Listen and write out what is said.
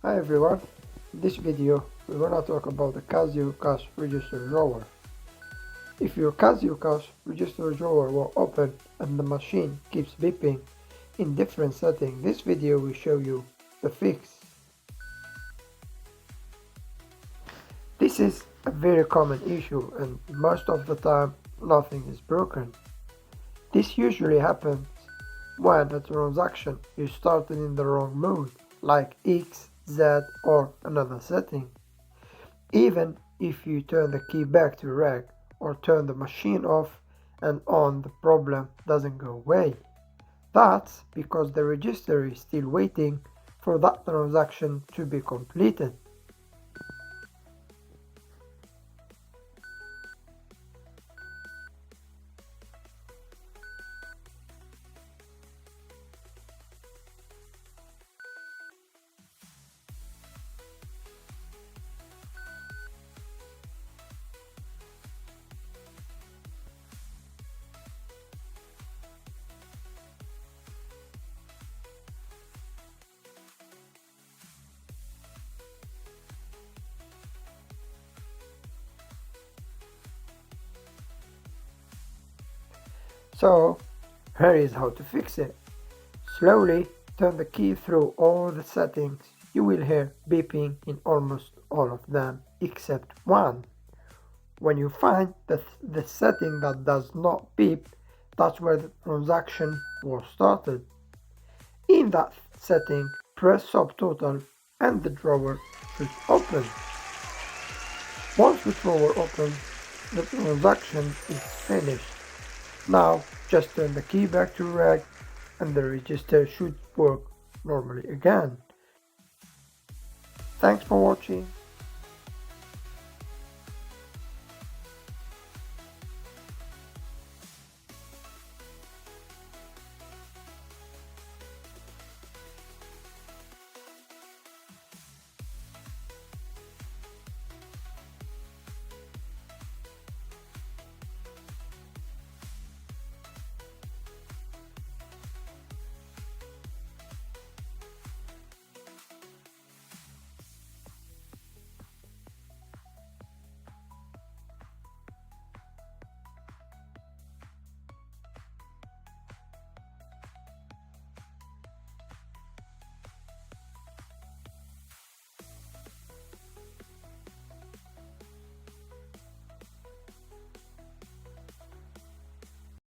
Hi everyone, in this video we're gonna talk about the Casio cash register drawer. If your Casio cash register drawer will open and the machine keeps beeping in different settings, this video will show you the fix. This is a very common issue and most of the time nothing is broken. This usually happens when a transaction is started in the wrong mode, like X, Z or another setting. Even if you turn the key back to reg or turn the machine off and on, the problem doesn't go away. That's because the register is still waiting for that transaction to be completed. So here is how to fix it. Slowly turn the key through all the settings. You will hear beeping in almost all of them except one. When you find the setting that does not beep, that's where the transaction was started. In that setting, press subtotal and the drawer should open. Once the drawer opens, the transaction is finished. Now just turn the key back to reg and the register should work normally again. Thanks for watching.